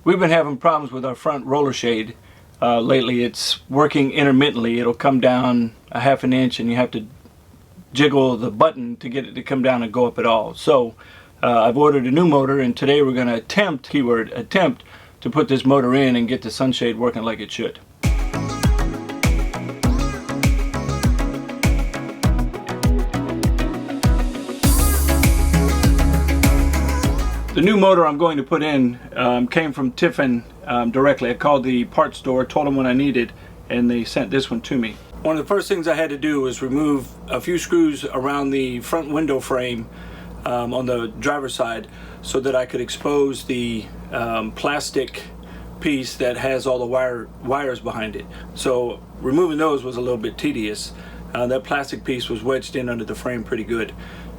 We've been having problems with our front roller shade lately. It's working intermittently. It'll come down a half an inch and you have to jiggle the button to get it to come down and go up at all. So I've ordered a new motor, and today we're going to attempt, keyword attempt, to put this motor in and get the sunshade working like it should. The new motor I'm going to put in came from Tiffin directly. I called the parts store, told them what I needed, and they sent this one to me. One of the first things I had to do was remove a few screws around the front window frame on the driver's side so that I could expose the plastic piece that has all the wires behind it. So removing those was a little bit tedious. That plastic piece was wedged in under the frame pretty good.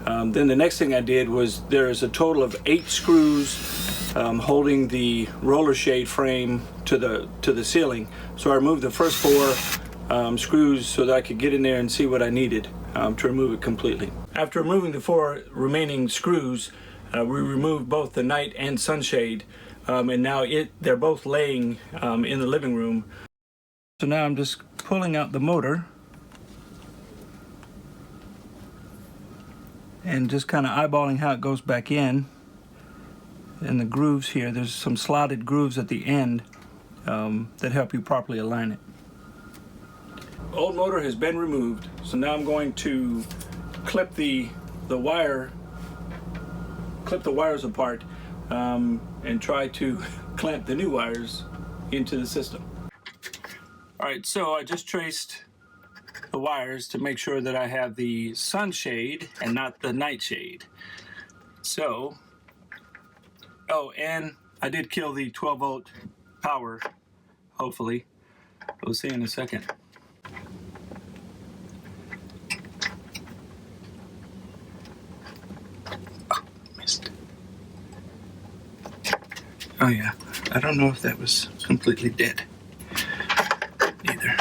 Then the next thing I did was there's a total of 8 screws holding the roller shade frame to the ceiling. So I removed the first 4 screws so that I could get in there and see what I needed to remove it completely. After removing the 4 remaining screws, we removed both the night and sunshade, and now they're both laying in the living room. So now I'm just pulling out the motor and just kind of eyeballing how it goes back in. And the grooves here, there's some slotted grooves at the end that help you properly align it. Old motor has been removed, so now I'm going to clip the wires apart and try to clamp the new wires into the system. Alright, so I just traced the wires to make sure that I have the sunshade and not the nightshade. So, oh, and I did kill the 12-volt power, hopefully. We'll see in a second. Oh, missed. Oh yeah, I don't know if that was completely dead either.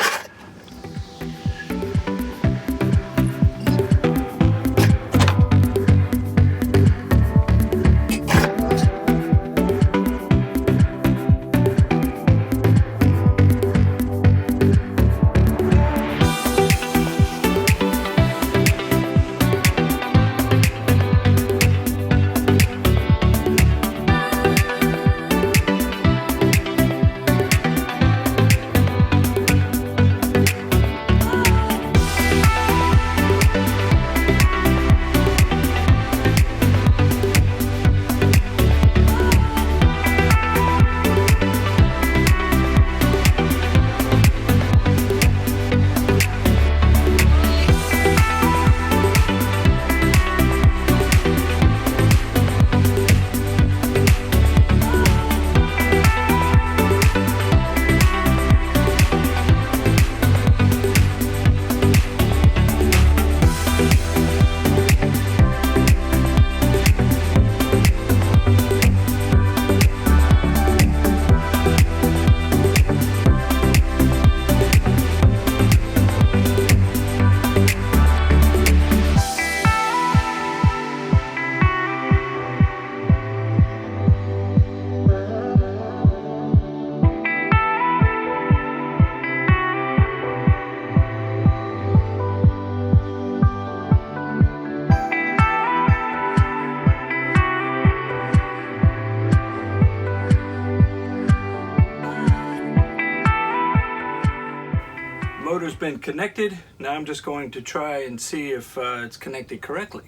Motor's been connected. Now I'm just going to try and see if it's connected correctly.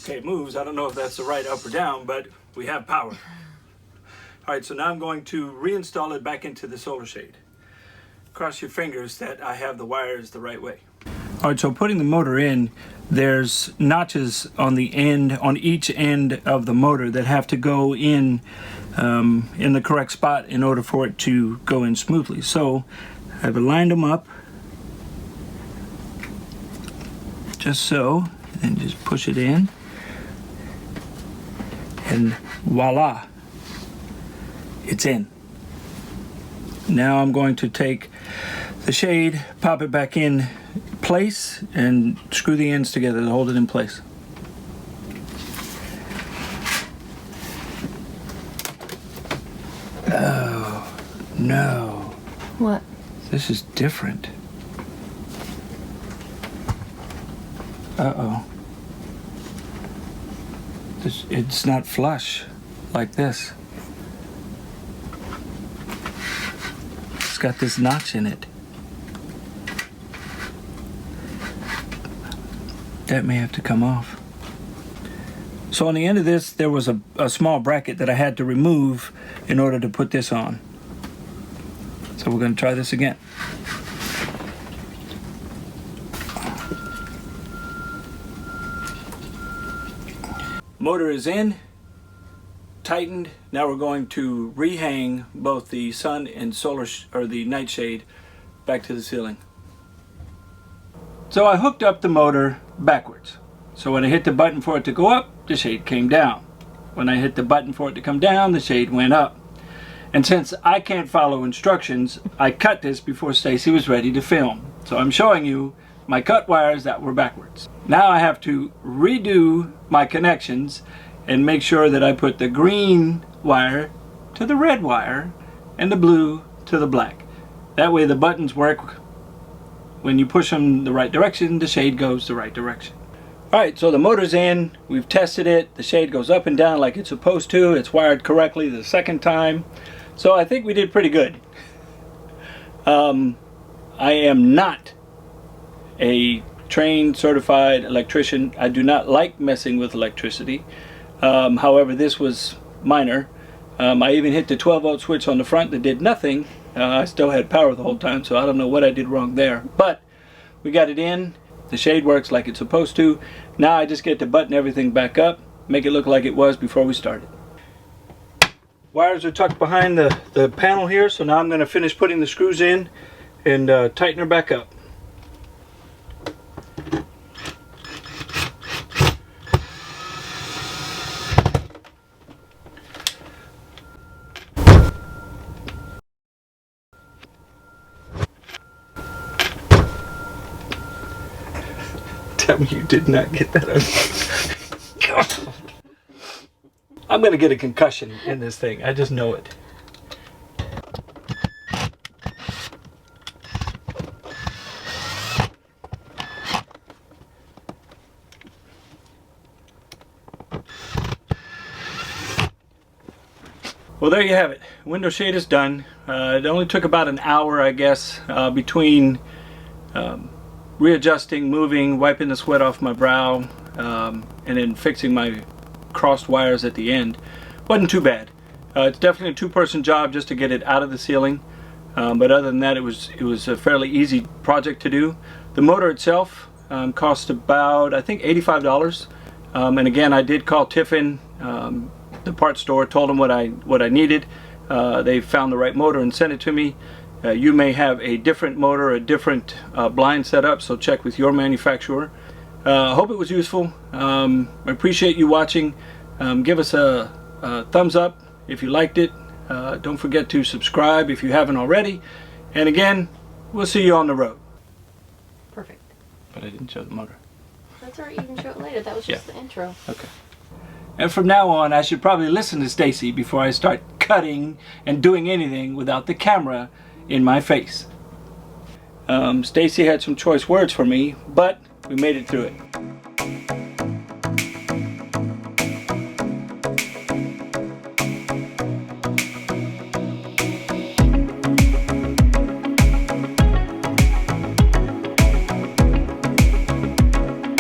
Okay, it moves. I don't know if that's the right up or down, but we have power. Alright, so now I'm going to reinstall it back into the solar shade. Cross your fingers that I have the wires the right way. Alright, so putting the motor in, there's notches on the end, on each end of the motor that have to go in the correct spot in order for it to go in smoothly. So I've aligned them up, just so, and just push it in, and voila, it's in. Now I'm going to take the shade, pop it back in place, and screw the ends together to hold it in place. Oh, no. What? This is different. Uh-oh. It's not flush like this. It's got this notch in it. That may have to come off. So on the end of this, there was a small bracket that I had to remove in order to put this on. So we're going to try this again. Motor is in, tightened. Now we're going to rehang both the sun and solar or the night shade back to the ceiling. So I hooked up the motor backwards. So when I hit the button for it to go up, the shade came down. When I hit the button for it to come down, the shade went up. And since I can't follow instructions, I cut this before Stacy was ready to film. So I'm showing you my cut wires that were backwards. Now I have to redo my connections and make sure that I put the green wire to the red wire and the blue to the black. That way the buttons work. When you push them the right direction, the shade goes the right direction. Alright, so the motor's in, we've tested it, the shade goes up and down like it's supposed to, it's wired correctly the second time. So I think we did pretty good. I am not a trained, certified electrician. I do not like messing with electricity. However, this was minor. I even hit the 12-volt switch on the front that did nothing. I still had power the whole time, so I don't know what I did wrong there. But we got it in. The shade works like it's supposed to. Now I just get to button everything back up, make it look like it was before we started. Wires are tucked behind the panel here, so now I'm going to finish putting the screws in and tighten her back up. Tell me you did not get that out. God. I'm going to get a concussion in this thing. I just know it. Well, there you have it. Window shade is done. It only took about an hour, I guess, between readjusting, moving, wiping the sweat off my brow, and then fixing my crossed wires at the end. Wasn't too bad. It's definitely a two-person job just to get it out of the ceiling, but other than that, it was a fairly easy project to do. The motor itself cost about, I think, $85, and again, I did call Tiffin, the parts store, told them what I needed. They found the right motor and sent it to me. You may have a different motor, a different blind setup, so check with your manufacturer. Hope it was useful. I appreciate you watching. Give us a thumbs up if you liked it. Don't forget to subscribe if you haven't already. And again, we'll see you on the road. Perfect. But I didn't show the motor. That's alright, you can show it later. That was just the intro. Okay. And from now on, I should probably listen to Stacy before I start cutting and doing anything without the camera in my face. Stacy had some choice words for me, but we made it through it.